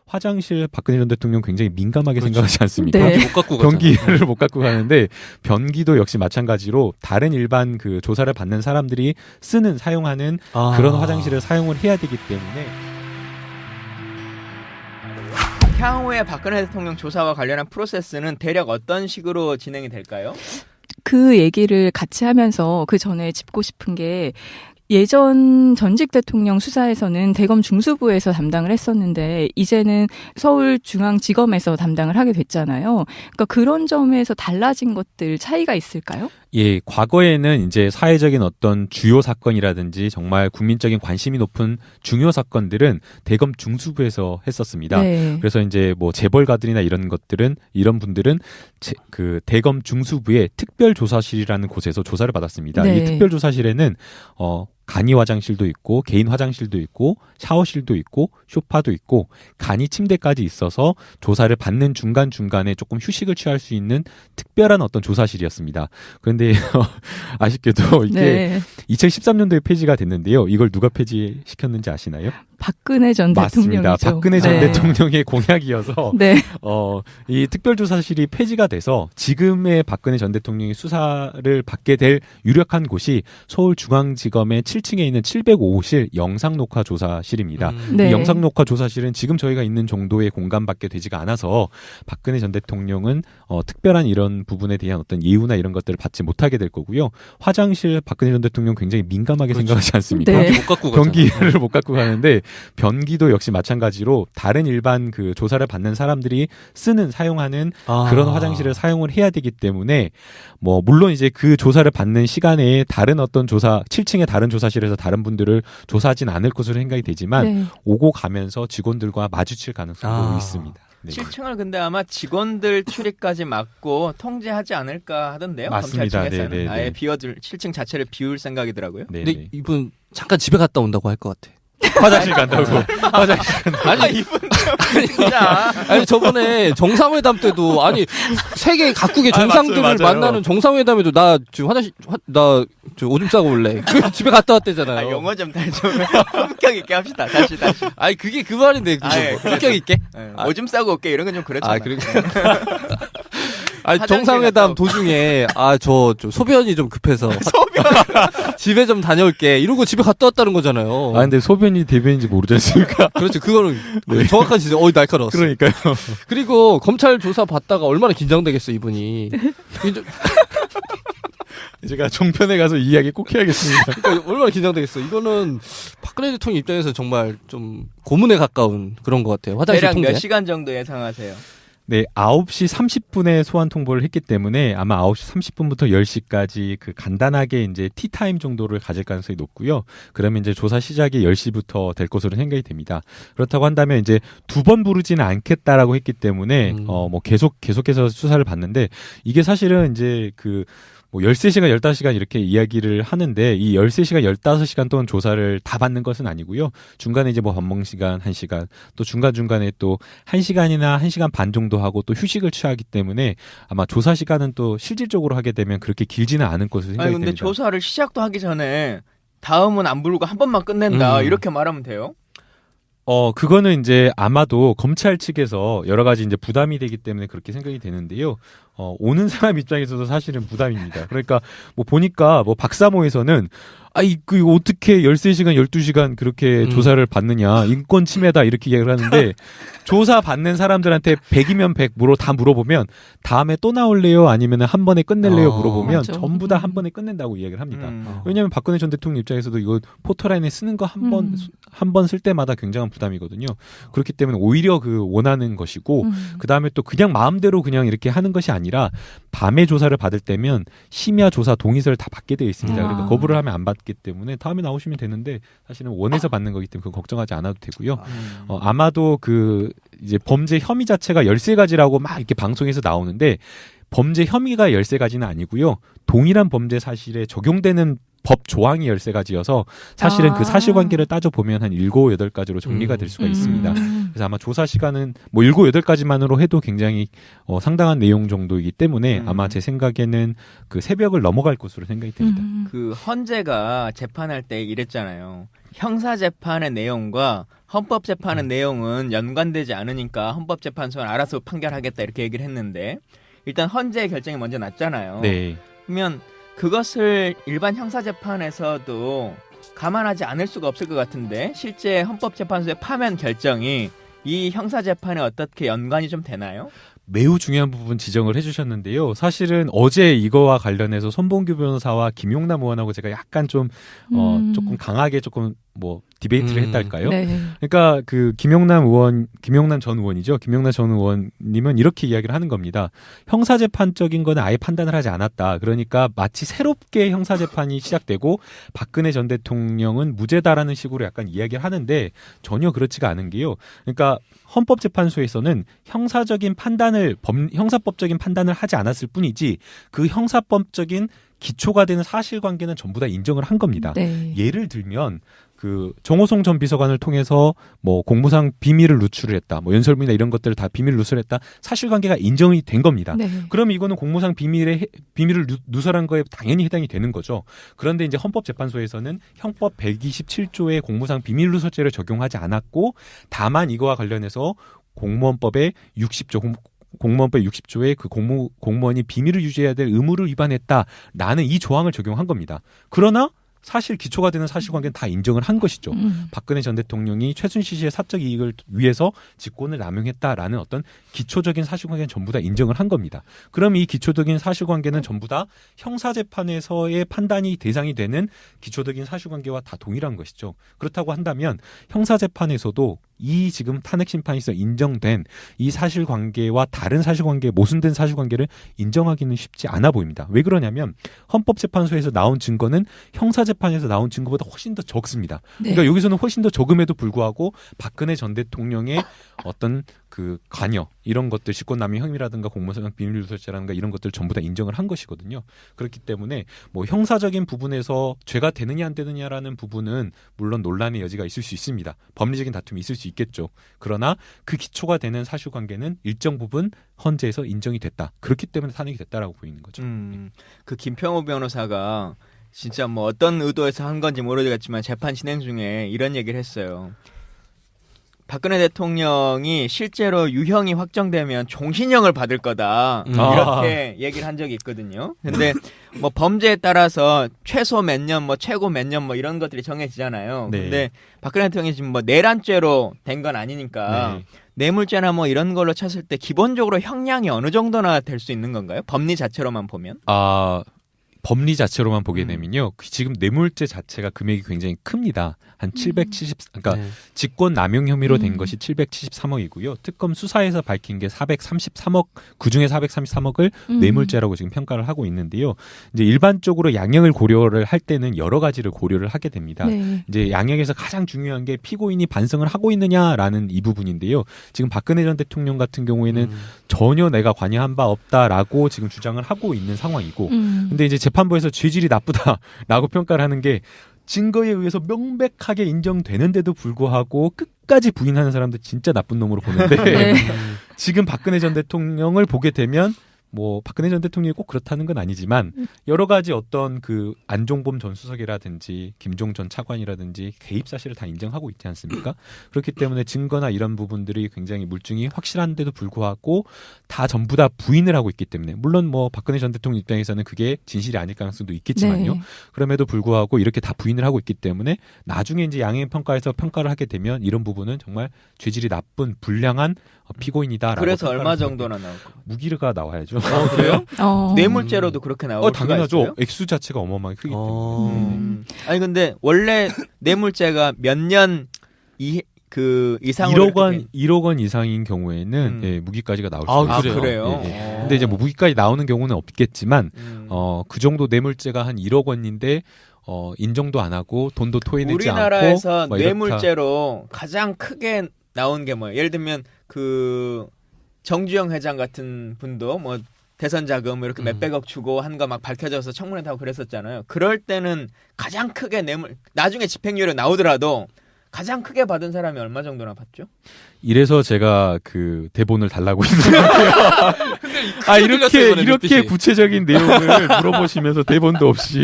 화장실 박근혜 전 대통령 굉장히 민감하게 생각하지 않습니까? 네. 못 갖고 변기를 못 갖고 가는데 변기도 역시 마찬가지로 다른 일반 그 조사를 받는 사람들이 사용하는 그런 화장실을 사용을 해야 되기 때문에 향후에 박근혜 대통령 조사와 관련한 프로세스는 대략 어떤 식으로 진행이 될까요? 그 얘기를 같이 하면서 그 전에 짚고 싶은 게 예전 전직 대통령 수사에서는 대검 중수부에서 담당을 했었는데 이제는 서울중앙지검에서 담당을 하게 됐잖아요. 그러니까 그런 점에서 달라진 것들 차이가 있을까요? 예, 과거에는 이제 사회적인 어떤 주요 사건이라든지 정말 국민적인 관심이 높은 중요 사건들은 대검 중수부에서 했었습니다. 네. 그래서 이제 뭐 재벌가들이나 이런 분들은 그 대검 중수부의 특별조사실이라는 곳에서 조사를 받았습니다. 네. 이 특별조사실에는 간이 화장실도 있고 개인 화장실도 있고 샤워실도 있고 소파도 있고 간이 침대까지 있어서 조사를 받는 중간중간에 조금 휴식을 취할 수 있는 특별한 어떤 조사실이었습니다. 그런데 아쉽게도 이게 네. 2013년도에 폐지가 됐는데요. 이걸 누가 폐지시켰는지 아시나요? 박근혜 전 맞습니다. 대통령이죠. 박근혜 전 네. 대통령의 공약이어서 네. 이 특별조사실이 폐지가 돼서 지금의 박근혜 전 대통령이 수사를 받게 될 유력한 곳이 서울중앙지검의 7층에 있는 705호실 영상녹화조사실입니다. 네. 이 영상녹화조사실은 지금 저희가 있는 정도의 공간밖에 되지가 않아서 박근혜 전 대통령은 특별한 이런 부분에 대한 어떤 예우나 이런 것들을 받지 못하게 될 거고요. 화장실 박근혜 전 대통령 굉장히 민감하게 생각하지 않습니까? 네. 못 갖고 가잖아. 변기를 못 갖고 가는데 변기도 역시 마찬가지로 다른 일반 그 조사를 받는 사람들이 사용하는 그런 화장실을 사용을 해야 되기 때문에 뭐 물론 이제 그 조사를 받는 시간에 다른 어떤 7층의 다른 조사실에서 다른 분들을 조사하진 않을 것으로 생각이 되지만 네. 오고 가면서 직원들과 마주칠 가능성도 있습니다. 네. 7층을 근데 아마 직원들 출입까지 막고 통제하지 않을까 하던데요. 맞습니다. 검찰 측에서는 네네네. 아예 7층 자체를 비울 생각이더라고요. 네, 근데 네. 이분 잠깐 집에 갔다 온다고 할 것 같아. 화장실 간다고. 화장실 간다고. 아니 이분 진짜 아니 저번에 정상회담 때도 아니 세계 각국의 정상들을 맞아요. 만나는 정상회담에도 나 지금 나 오줌 싸고 올래. 그 집에 갔다 왔대잖아요. 영어 좀 품격 있게 합시다. 다시. 아니 그게 그 말인데 그거 아, 예. 품격 있게. 오줌 싸고 올게 이런 건 좀 그렇잖아. 아 그래. 아니 정상회담 도중에 저 소변이 좀 급해서 집에 좀 다녀올게 이러고 집에 갔다 왔다는 거잖아요. 아 근데 소변이 대변인지 모르지 않습니까? 그렇죠. 그거는 네. 정확한 지적. 날카로웠어. 그러니까요. 그리고 검찰 조사 받다가 얼마나 긴장되겠어 이분이. 제가 종편에 가서 이 이야기 꼭 해야겠습니다. 그러니까 얼마나 긴장되겠어. 이거는 박근혜 대통령 입장에서 정말 좀 고문에 가까운 그런 것 같아요. 화장실 대략 통제. 몇 시간 정도 예상하세요? 네, 9시 30분에 소환 통보를 했기 때문에 아마 9시 30분부터 10시까지 그 간단하게 이제 티타임 정도를 가질 가능성이 높고요. 그러면 이제 조사 시작이 10시부터 될 것으로 생각이 됩니다. 그렇다고 한다면 이제 두 번 부르지는 않겠다라고 했기 때문에 뭐 계속해서 수사를 받는데 이게 사실은 이제 뭐 13시간, 15시간 이렇게 이야기를 하는데 이 13시간, 15시간 동안 조사를 다 받는 것은 아니고요. 중간에 이제 뭐 밥 먹는 시간 1시간, 또 중간중간에 또 1시간이나 1시간 반 정도 하고 또 휴식을 취하기 때문에 아마 조사 시간은 또 실질적으로 하게 되면 그렇게 길지는 않을 것으로 생각이 아니 근데 됩니다. 조사를 시작도 하기 전에 다음은 안 부르고 한 번만 끝낸다 이렇게 말하면 돼요? 그거는 이제 아마도 검찰 측에서 여러 가지 이제 부담이 되기 때문에 그렇게 생각이 되는데요. 오는 사람 입장에서도 사실은 부담입니다. 그러니까 뭐 보니까 뭐 박사모에서는 이거 어떻게 13시간, 12시간 그렇게 조사를 받느냐. 인권 침해다 이렇게 얘기를 하는데 조사 받는 사람들한테 100이면 100 다 물어보면 다음에 또 나올래요? 아니면 한 번에 끝낼래요? 물어보면 맞죠. 전부 다 한 번에 끝낸다고 이야기를 합니다. 왜냐하면 박근혜 전 대통령 입장에서도 이거 포토라인에 쓰는 거 한 번 쓸 때마다 굉장한 부담이거든요. 그렇기 때문에 오히려 원하는 것이고 그 다음에 또 그냥 마음대로 그냥 이렇게 하는 것이 아니라 밤에 조사를 받을 때면 심야 조사 동의서를 다 받게 되어 있습니다. 그러니까 거부를 하면 안 받기 때문에 다음에 나오시면 되는데 사실은 원해서 받는 거기 때문에 그건 걱정하지 않아도 되고요. 아마도 이제 범죄 혐의 자체가 13가지라고 막 이렇게 방송에서 나오는데 범죄 혐의가 13가지는 아니고요. 동일한 범죄 사실에 적용되는 법 조항이 13가지여서 사실은 그 사실관계를 따져보면 한 7, 8가지로 정리가 될 수가 있습니다. 그래서 아마 조사 시간은 뭐 7, 8가지만으로 해도 굉장히 상당한 내용 정도이기 때문에 아마 제 생각에는 그 새벽을 넘어갈 것으로 생각이 됩니다. 그 헌재가 재판할 때 이랬잖아요. 형사 재판의 내용과 헌법재판의 내용은 연관되지 않으니까 헌법재판소는 알아서 판결하겠다 이렇게 얘기를 했는데 일단 헌재의 결정이 먼저 났잖아요. 네. 그러면 그것을 일반 형사재판에서도 감안하지 않을 수가 없을 것 같은데 실제 헌법재판소의 파면 결정이 이 형사재판에 어떻게 연관이 좀 되나요? 매우 중요한 부분 지적을 해주셨는데요. 사실은 어제 이거와 관련해서 손봉규 변호사와 김용남 의원하고 제가 약간 좀 조금 강하게 조금 뭐 디베이트를 했달까요? 네. 그러니까 그 김용남 전 의원이죠. 김용남 전 의원님은 이렇게 이야기를 하는 겁니다. 형사재판적인 거는 아예 판단을 하지 않았다. 그러니까 마치 새롭게 형사재판이 시작되고 박근혜 전 대통령은 무죄다라는 식으로 약간 이야기를 하는데 전혀 그렇지가 않은 게요. 그러니까 헌법재판소에서는 형사법적인 판단을 하지 않았을 뿐이지 그 형사법적인 기초가 되는 사실관계는 전부 다 인정을 한 겁니다. 네. 예를 들면 그 정호성 전 비서관을 통해서 뭐 공무상 비밀을 누출을 했다, 뭐 연설문이나 이런 것들을 다 비밀을 누설했다, 사실관계가 인정이 된 겁니다. 네. 그럼 이거는 공무상 비밀을 누설한 거에 당연히 해당이 되는 거죠. 그런데 이제 헌법재판소에서는 형법 127조의 공무상 비밀 누설죄를 적용하지 않았고, 다만 이거와 관련해서 공무원법의 60조 공무원법 60조에 그 공무원이 비밀을 유지해야 될 의무를 위반했다라는 이 조항을 적용한 겁니다. 그러나 사실 기초가 되는 사실관계는 다 인정을 한 것이죠. 박근혜 전 대통령이 최순실 씨의 사적 이익을 위해서 직권을 남용했다라는 어떤 기초적인 사실관계는 전부 다 인정을 한 겁니다. 그럼 이 기초적인 사실관계는 전부 다 형사재판에서의 판단이 대상이 되는 기초적인 사실관계와 다 동일한 것이죠. 그렇다고 한다면 형사재판에서도 이 지금 탄핵심판에서 인정된 이 사실관계와 다른 사실관계, 모순된 사실관계를 인정하기는 쉽지 않아 보입니다. 왜 그러냐면 헌법재판소에서 나온 증거는 형사재판에서 나온 증거보다 훨씬 더 적습니다. 네. 그러니까 여기서는 훨씬 더 적음에도 불구하고 박근혜 전 대통령의 어떤 그 관여, 이런 것들, 직권남용 혐의라든가 공무상 비밀 누설죄라든가 이런 것들 전부 다 인정을 한 것이거든요. 그렇기 때문에 뭐 형사적인 부분에서 죄가 되느냐 안 되느냐라는 부분은 물론 논란의 여지가 있을 수 있습니다. 법리적인 다툼이 있을 수 있겠죠. 그러나 그 기초가 되는 사실관계는 일정 부분 헌재에서 인정이 됐다. 그렇기 때문에 탄핵이 됐다라고 보이는 거죠. 그 김평호 변호사가 진짜 뭐 어떤 의도에서 한 건지 모르겠지만 재판 진행 중에 이런 얘기를 했어요. 박근혜 대통령이 실제로 유형이 확정되면 종신형을 받을 거다. 이렇게 얘기를 한 적이 있거든요. 근데 뭐 범죄에 따라서 최소 몇 년, 뭐 최고 몇 년 뭐 이런 것들이 정해지잖아요. 네. 근데 박근혜 대통령이 지금 뭐 내란죄로 된 건 아니니까 네. 뇌물죄나 뭐 이런 걸로 쳤을 때 기본적으로 형량이 어느 정도나 될 수 있는 건가요? 법리 자체로만 보면? 법리 자체로만 보게 되면요. 지금 뇌물죄 자체가 금액이 굉장히 큽니다. 한 770, 그러니까 네. 직권 남용 혐의로 된 것이 773억이고요. 특검 수사에서 밝힌 게 433억, 그중에 433억을 뇌물죄라고 지금 평가를 하고 있는데요. 이제 일반적으로 양형을 고려를 할 때는 여러 가지를 고려를 하게 됩니다. 네. 이제 양형에서 가장 중요한 게 피고인이 반성을 하고 있느냐라는 이 부분인데요. 지금 박근혜 전 대통령 같은 경우에는 전혀 내가 관여한 바 없다라고 지금 주장을 하고 있는 상황이고, 근데 이제 재판부에서 죄질이 나쁘다라고 평가를 하는 게 증거에 의해서 명백하게 인정되는데도 불구하고 끝까지 부인하는 사람들 진짜 나쁜 놈으로 보는데 네. 지금 박근혜 전 대통령을 보게 되면 뭐 박근혜 전 대통령이 꼭 그렇다는 건 아니지만 여러 가지 어떤 그 안종범 전 수석이라든지 김종 전 차관이라든지 개입 사실을 다 인정하고 있지 않습니까? 그렇기 때문에 증거나 이런 부분들이 굉장히 물증이 확실한데도 불구하고 다 전부 다 부인을 하고 있기 때문에, 물론 뭐 박근혜 전 대통령 입장에서는 그게 진실이 아닐 가능성도 있겠지만요. 네. 그럼에도 불구하고 이렇게 다 부인을 하고 있기 때문에 나중에 이제 양형 평가에서 평가를 하게 되면 이런 부분은 정말 죄질이 나쁜 불량한 피고인이다라고. 그래서 얼마 정도나 나올 거? 무기가 나와야죠. 그래요? 어. 뇌물죄로도 그렇게 나올 수가 당연하죠. 있어요? 액수 자체가 어마어마하게 크기 때문에. 아니 근데 원래 뇌물죄가 몇 년 이상으로 1억 원 이상인 경우에는 예, 무기까지가 나올 수 있어요. 그래요? 예, 예. 근데 이제 뭐 무기까지 나오는 경우는 없겠지만 그 정도 뇌물죄가 한 1억 원인데 인정도 안 하고 돈도 토해내지 우리나라에서 않고 뇌물죄로 가장 크게 나온 게 뭐예요? 예를 들면 그 정주영 회장 같은 분도 뭐 대선 자금 이렇게 몇백억 주고 한 거 막 밝혀져서 청문회 타고 그랬었잖아요. 그럴 때는 가장 크게 뇌물, 나중에 집행유예로 나오더라도 가장 크게 받은 사람이 얼마 정도나 받죠? 이래서 제가 그 대본을 달라고 있는 거예요. 이렇게 구체적인 내용을 물어보시면서 대본도 없이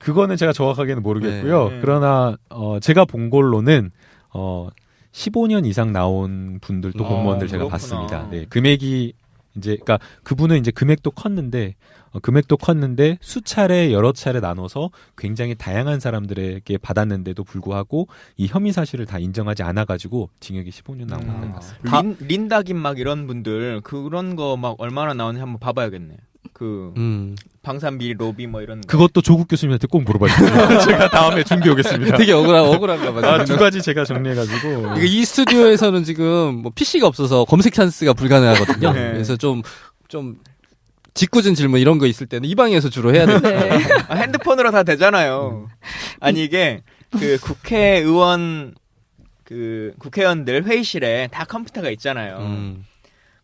그거는 제가 정확하게는 모르겠고요. 네. 그러나 제가 본 걸로는 15년 이상 나온 분들도 공무원들 제가 그렇구나. 봤습니다. 네, 금액이 이제 그러니까 그분은 이제 금액도 컸는데 수차례 여러 차례 나눠서 굉장히 다양한 사람들에게 받았는데도 불구하고 이 혐의 사실을 다 인정하지 않아 가지고 징역이 15년 나온 것 같습니다. 린다김 막 이런 분들 그런 거 막 얼마나 나오는지 한번 봐봐야겠네. 그 방산비리 로비 뭐 이런 거. 그것도 조국 교수님한테 꼭 물어봐주세요. 제가 다음에 준비해 오겠습니다. 되게 억울한가 봐요. 두 가지 제가 정리해가지고. 이 스튜디오에서는 지금 뭐 PC가 없어서 검색 찬스가 불가능하거든요. 네. 그래서 좀 짓궂은 질문 이런 거 있을 때는 이 방에서 주로 해야 돼요. 네. 핸드폰으로 다 되잖아요. 아니 이게 그 국회의원들 회의실에 다 컴퓨터가 있잖아요.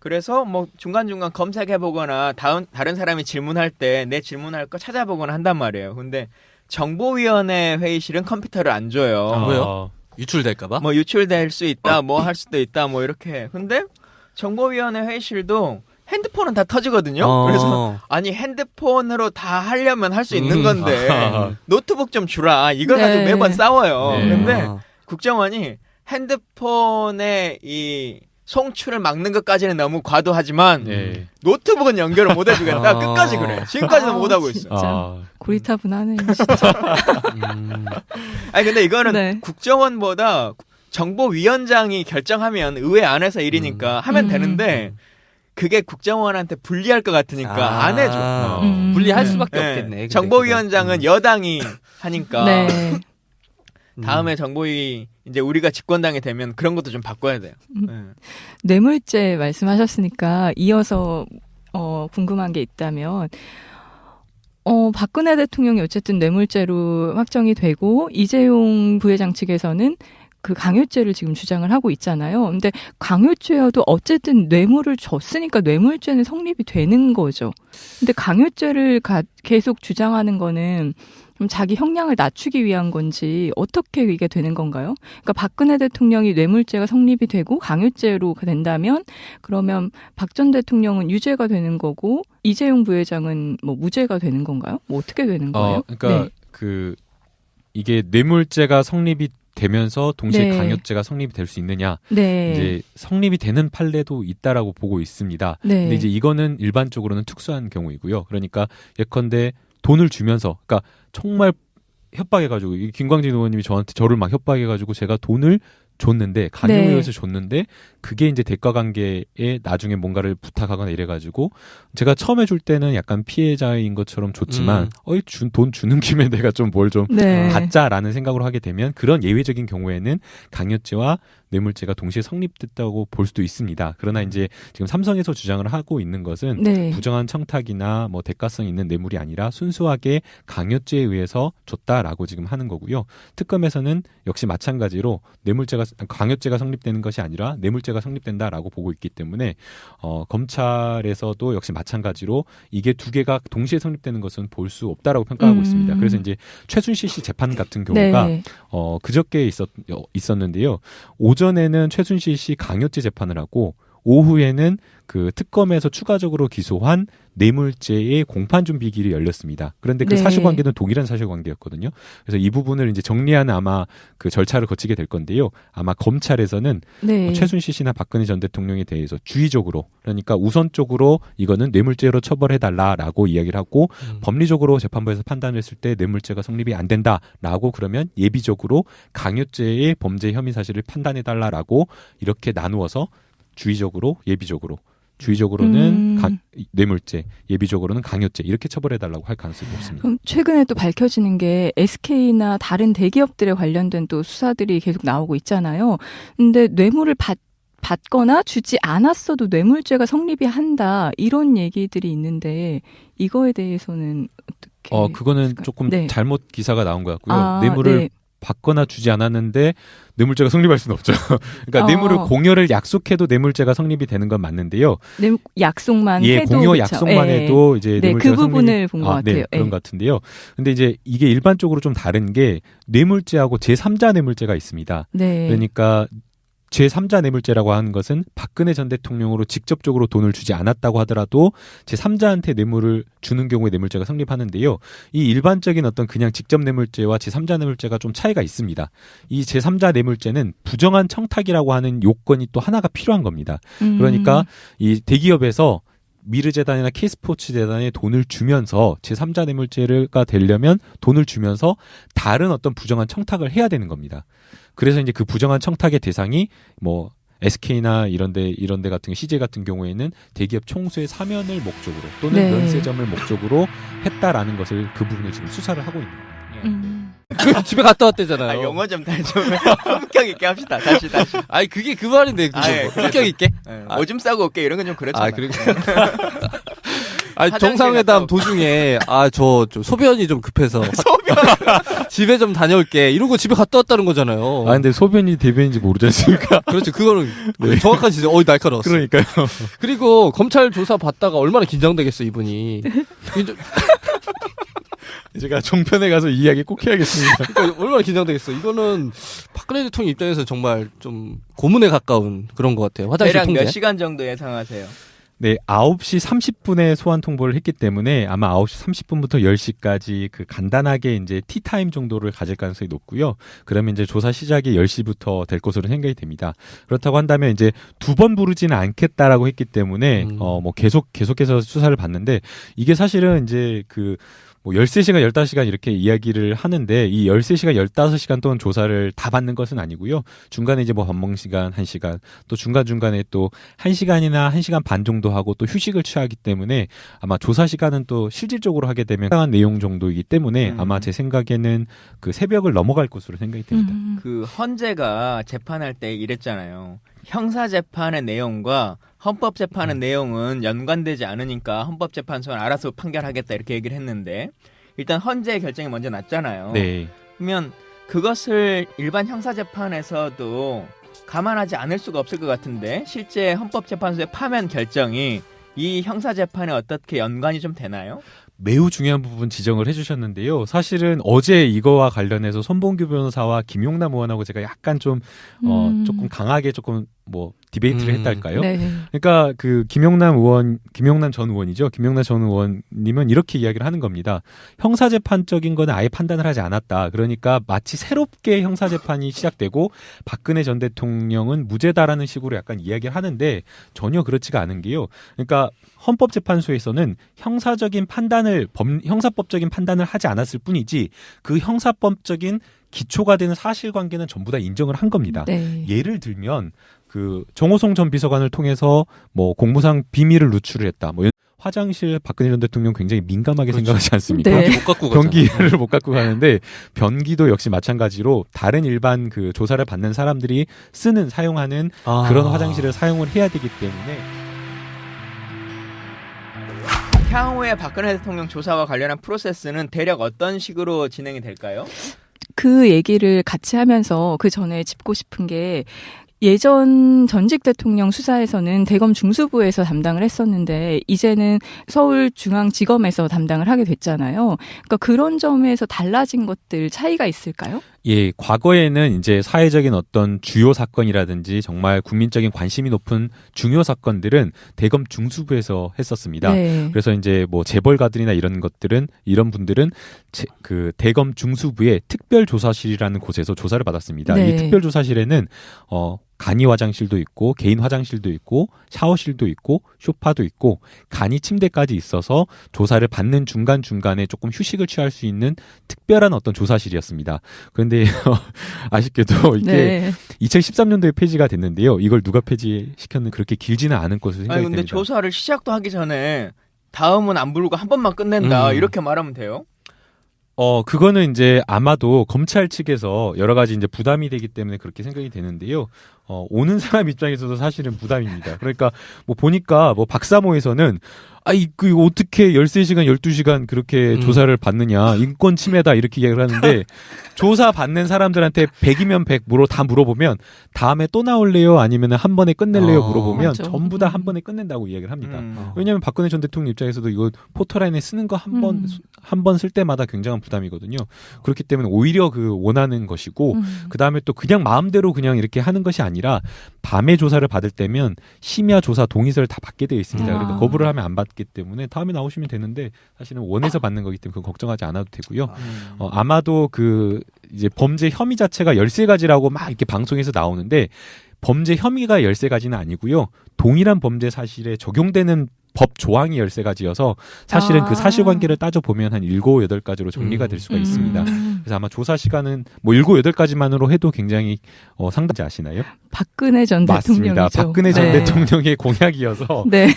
그래서 뭐 중간중간 검색해보거나 다른 사람이 질문할 때 내 질문할 거 찾아보거나 한단 말이에요. 근데 정보위원회 회의실은 컴퓨터를 안 줘요. 왜요? 유출될까봐? 뭐 유출될 수 있다, 뭐 할 수도 있다, 뭐 이렇게. 근데 정보위원회 회의실도 핸드폰은 다 터지거든요. 그래서 아니 핸드폰으로 다 하려면 할 수 있는 건데 노트북 좀 주라. 이걸 네. 가지고 매번 싸워요. 네. 근데 국정원이 핸드폰의 이 송출을 막는 것까지는 너무 과도하지만 네. 노트북은 연결을 못 해주겠다. 끝까지 그래. 지금까지도 못 하고 있어. 진짜 고리타분하네요. 진짜. 아니 근데 이거는 네. 국정원보다 정보위원장이 결정하면 의회 안에서 일이니까 하면 되는데 그게 국정원한테 불리할 것 같으니까 안 해줘. 분리할 네. 수밖에 네. 없겠네. 정보위원장은 여당이 하니까 네. 다음에 정보위 이제 우리가 집권당이 되면 그런 것도 좀 바꿔야 돼요. 네. 뇌물죄 말씀하셨으니까 이어서 궁금한 게 있다면 박근혜 대통령이 어쨌든 뇌물죄로 확정이 되고 이재용 부회장 측에서는 그 강요죄를 지금 주장을 하고 있잖아요. 근데 강요죄여도 어쨌든 뇌물을 줬으니까 뇌물죄는 성립이 되는 거죠. 근데 강요죄를 계속 주장하는 거는 좀 자기 형량을 낮추기 위한 건지 어떻게 이게 되는 건가요? 그러니까 박근혜 대통령이 뇌물죄가 성립이 되고 강요죄로 된다면 그러면 박 전 대통령은 유죄가 되는 거고 이재용 부회장은 뭐 무죄가 되는 건가요? 뭐 어떻게 되는 거예요? 그러니까 네. 이게 뇌물죄가 성립이 되면서 동시에 네. 강요죄가 성립이 될 수 있느냐? 네. 이제 성립이 되는 판례도 있다라고 보고 있습니다. 네. 근데 이제 이거는 일반적으로는 특수한 경우이고요. 그러니까 예컨대 돈을 주면서, 그러니까 정말 협박해가지고 김광진 의원님이 저를 막 협박해가지고 제가 돈을 줬는데 강요에 의해서 줬는데 그게 이제 대가관계에 나중에 뭔가를 부탁하거나 이래가지고 제가 처음에 줄 때는 약간 피해자인 것처럼 줬지만 돈 주는 김에 내가 좀 뭘 좀 네. 받자라는 생각으로 하게 되면 그런 예외적인 경우에는 강요죄와 뇌물죄가 동시에 성립됐다고 볼 수도 있습니다. 그러나 이제 지금 삼성에서 주장을 하고 있는 것은 네. 부정한 청탁이나 뭐 대가성 있는 뇌물이 아니라 순수하게 강요죄에 의해서 줬다라고 지금 하는 거고요. 특검에서는 역시 마찬가지로 강요죄가 성립되는 것이 아니라 뇌물죄가 성립된다라고 보고 있기 때문에 검찰에서도 역시 마찬가지로 이게 두 개가 동시에 성립되는 것은 볼 수 없다라고 평가하고 있습니다. 그래서 이제 최순실 씨 재판 같은 경우가 네. 그저께 있었는데요. 오전에는 최순실 씨 강요죄 재판을 하고 오후에는 그 특검에서 추가적으로 기소한 뇌물죄의 공판 준비기일이 열렸습니다. 그런데 그 네. 사실관계는 동일한 사실관계였거든요. 그래서 이 부분을 이제 정리하는 아마 그 절차를 거치게 될 건데요. 아마 검찰에서는 네. 최순실 씨나 박근혜 전 대통령에 대해서 주의적으로, 그러니까 우선적으로 이거는 뇌물죄로 처벌해달라라고 이야기를 하고 법리적으로 재판부에서 판단했을 때 뇌물죄가 성립이 안 된다라고 그러면 예비적으로 강요죄의 범죄 혐의 사실을 판단해달라라고 이렇게 나누어서 주의적으로 주의적으로는 뇌물죄, 예비적으로는 강요죄 이렇게 처벌해달라고 할 가능성이 높습니다. 그럼 최근에 또 밝혀지는 게 SK나 다른 대기업들에 관련된 또 수사들이 계속 나오고 있잖아요. 근데 뇌물을 받거나 주지 않았어도 뇌물죄가 성립이 한다 이런 얘기들이 있는데 이거에 대해서는 어떻게? 그거는 조금 네. 잘못 기사가 나온 것 같고요. 뇌물을 네. 받거나 주지 않았는데 뇌물죄가 성립할 수는 없죠. 그러니까 뇌물을 공여를 약속해도 뇌물죄가 성립이 되는 건 맞는데요. 약속만 예, 해도 공여 그쵸. 약속만 예. 해도 이제 네, 뇌물죄가 그 부분을 본 것 같아요. 네, 그런 예. 것 같은데요. 근데 이제 이게 일반적으로 좀 다른 게 뇌물죄하고 제3자 뇌물죄가 있습니다. 네. 그러니까 제3자 뇌물죄라고 하는 것은 박근혜 전 대통령으로 직접적으로 돈을 주지 않았다고 하더라도 제3자한테 뇌물을 주는 경우에 뇌물죄가 성립하는데요. 이 일반적인 어떤 그냥 직접 뇌물죄와 제3자 뇌물죄가 좀 차이가 있습니다. 이 제3자 뇌물죄는 부정한 청탁이라고 하는 요건이 또 하나가 필요한 겁니다. 그러니까 이 대기업에서 미르재단이나 K스포츠재단에 돈을 주면서 제3자 뇌물죄가 되려면 돈을 주면서 다른 어떤 부정한 청탁을 해야 되는 겁니다. 그래서 이제 그 부정한 청탁의 대상이 뭐 SK나 이런 데 같은 CJ 같은 경우에는 대기업 총수의 사면을 목적으로 또는 네. 면세점을 목적으로 했다라는 것을 그 부분을 지금 수사를 하고 있는 겁니다. 그 집에 갔다 왔대잖아요. 영어 좀 품격 있게 합시다. 다시. 아니 그게 그 말인데 그거 예, 품격 있게? 오줌 싸고 올게 이런 건 좀 그렇잖아. 아니 정상회담 도중에 저 소변이 좀 급해서 집에 좀 다녀올게 이러고 집에 갔다 왔다는 거잖아요. 근데 소변이 대변인지 모르지 않습니까? 그렇죠. 그거는 정확한 지적. 날카로웠어. 그러니까요. 그리고 검찰 조사 받다가 얼마나 긴장되겠어 이분이. 제가 종편에 가서 이 이야기 꼭 해야겠습니다. 그러니까 얼마나 긴장되겠어. 이거는 박근혜 대통령 입장에서 정말 좀 고문에 가까운 그런 것 같아요. 화장실 대략 통제. 몇 시간 정도 예상하세요? 네, 9시 30분에 소환 통보를 했기 때문에 아마 9시 30분부터 10시까지 그 간단하게 이제 티타임 정도를 가질 가능성이 높고요. 그러면 이제 조사 시작이 10시부터 될 것으로 생각이 됩니다. 그렇다고 한다면 이제 두 번 부르지는 않겠다라고 했기 때문에 뭐 계속해서 수사를 받는데 이게 사실은 이제 뭐 13시간, 15시간 이렇게 이야기를 하는데 이 13시간, 15시간 동안 조사를 다 받는 것은 아니고요. 중간에 이제 뭐 밥 먹는 시간 1시간, 또 중간중간에 또 1시간이나 1시간 반 정도 하고 또 휴식을 취하기 때문에 아마 조사 시간은 또 실질적으로 하게 되면 상당한 내용 정도이기 때문에 아마 제 생각에는 그 새벽을 넘어갈 것으로 생각이 됩니다. 그 헌재가 재판할 때 이랬잖아요. 형사재판의 내용과 헌법재판의 내용은 연관되지 않으니까 헌법재판소는 알아서 판결하겠다 이렇게 얘기를 했는데 일단 헌재의 결정이 먼저 났잖아요. 네. 그러면 그것을 일반 형사재판에서도 감안하지 않을 수가 없을 것 같은데 실제 헌법재판소의 파면 결정이 이 형사재판에 어떻게 연관이 좀 되나요? 매우 중요한 부분 지적을 해주셨는데요. 사실은 어제 이거와 관련해서 손봉규 변호사와 김용남 의원하고 제가 약간 좀 조금 강하게 조금 뭐 디베이트를 했달까요? 네. 그러니까 그 김용남 전 의원이죠. 김용남 전 의원님은 이렇게 이야기를 하는 겁니다. 형사재판적인 거는 아예 판단을 하지 않았다. 그러니까 마치 새롭게 형사재판이 시작되고 박근혜 전 대통령은 무죄다라는 식으로 약간 이야기를 하는데 전혀 그렇지가 않은 게요. 그러니까 헌법재판소에서는 형사법적인 판단을 하지 않았을 뿐이지 그 형사법적인 기초가 되는 사실관계는 전부 다 인정을 한 겁니다. 네. 예를 들면 그 정호성 전 비서관을 통해서 뭐 공무상 비밀을 누출을 했다. 뭐 화장실 박근혜 전 대통령 굉장히 민감하게 생각하지 않습니까? 네. 못 갖고 가잖아. 변기를 못 갖고 가는데 변기도 역시 마찬가지로 다른 일반 그 조사를 받는 사람들이 사용하는 그런 화장실을 사용을 해야 되기 때문에 향후에 박근혜 대통령 조사와 관련한 프로세스는 대략 어떤 식으로 진행이 될까요? 그 얘기를 같이 하면서 그 전에 짚고 싶은 게 예전 전직 대통령 수사에서는 대검 중수부에서 담당을 했었는데 이제는 서울중앙지검에서 담당을 하게 됐잖아요. 그러니까 그런 점에서 달라진 것들 차이가 있을까요? 예, 과거에는 이제 사회적인 어떤 주요 사건이라든지 정말 국민적인 관심이 높은 중요 사건들은 대검 중수부에서 했었습니다. 네. 그래서 이제 뭐 재벌가들이나 이런 분들은 그 대검 중수부의 특별조사실이라는 곳에서 조사를 받았습니다. 네. 이 특별조사실에는 간이 화장실도 있고 개인 화장실도 있고 샤워실도 있고 소파도 있고 간이 침대까지 있어서 조사를 받는 중간중간에 조금 휴식을 취할 수 있는 특별한 어떤 조사실이었습니다. 그런데 아쉽게도 이게 네. 2013년도에 폐지가 됐는데요. 이걸 누가 폐지시켰는 그렇게 길지는 않은 것으로 생각이 아니 근데 됩니다. 조사를 시작도 하기 전에 다음은 안 부르고 한 번만 끝낸다 이렇게 말하면 돼요? 그거는 이제 아마도 검찰 측에서 여러 가지 이제 부담이 되기 때문에 그렇게 생각이 되는데요. 오는 사람 입장에서도 사실은 부담입니다. 그러니까 뭐 보니까 뭐 박사모에서는 이거 어떻게 13시간, 12시간 그렇게 조사를 받느냐. 인권 침해다. 이렇게 이야기를 하는데, 조사 받는 사람들한테 100이면 100 다 물어보면, 다음에 또 나올래요? 아니면 한 번에 끝낼래요? 물어보면, 맞아. 전부 다 한 번에 끝낸다고 이야기를 합니다. 왜냐하면 박근혜 전 대통령 입장에서도 이거 포토라인에 쓰는 거 한 번 쓸 때마다 굉장한 부담이거든요. 그렇기 때문에 오히려 원하는 것이고, 그 다음에 또 그냥 마음대로 그냥 이렇게 하는 것이 아니라, 아니라 밤에 조사를 받을 때면 심야 조사 동의서를 다 받게 되어 있습니다. 그러니까 거부를 하면 안 받기 때문에 다음에 나오시면 되는데 사실은 원해서 받는 거기 때문에 그건 걱정하지 않아도 되고요. 아마도 그 이제 범죄 혐의 자체가 13가지라고 막 이렇게 방송에서 나오는데 범죄 혐의가 13가지는 아니고요. 동일한 범죄 사실에 적용되는 법 조항이 13가지여서 사실은 그 사실관계를 따져보면 한 7, 8가지로 정리가 될 수가 있습니다. 그래서 아마 조사 시간은 뭐 7, 8가지만으로 해도 굉장히 상당히 아시나요? 박근혜 전 대통령이죠. 맞습니다. 박근혜 전 대통령의 공약이어서 네.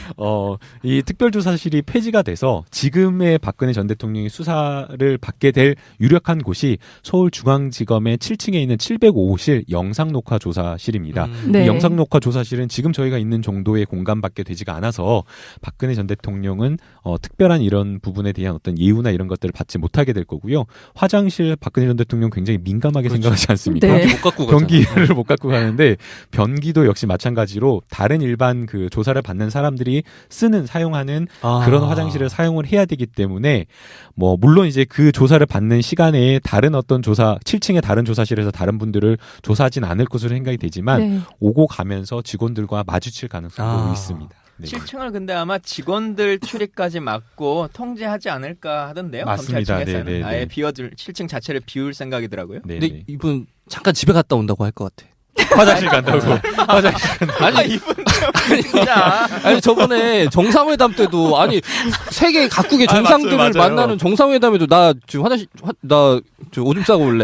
이 특별조사실이 폐지가 돼서 지금의 박근혜 전 대통령이 수사를 받게 될 유력한 곳이 서울중앙지검의 7층에 있는 705호실 영상녹화조사실입니다. 네. 이 영상녹화조사실은 지금 저희가 있는 정도의 공간밖에 되지가 않아서 박근혜 전 대통령은 특별한 이런 부분에 대한 어떤 예우나 이런 것들을 받지 못하게 될 거고요. 화장실 박근혜 전 대통령 굉장히 민감하게 생각하지 않습니까? 네. 못 갖고 변기를 못 갖고 가는데 변기도 역시 마찬가지로 다른 일반 그 조사를 받는 사람들이 사용하는 그런 화장실을 사용을 해야 되기 때문에 뭐 물론 이제 그 조사를 받는 시간에 다른 어떤 7층의 다른 조사실에서 다른 분들을 조사하진 않을 것으로 생각이 되지만 네. 오고 가면서 직원들과 마주칠 가능성도 있습니다. 네. 7층을 근데 아마 직원들 출입까지 막고 통제하지 않을까 하던데요. 맞습니다. 검찰 측에서는 네네네. 아예 7층 자체를 비울 생각이더라고요. 근데 이분 잠깐 집에 갔다 온다고 할 것 같아. 화장실 간다고. 화장실 간다고. 아니 이분 진짜. 아니 저번에 정상회담 때도 아니 세계 각국의 정상들을 맞아요. 만나는 정상회담에도 나 지금 화장실 나 오줌 싸고 올래.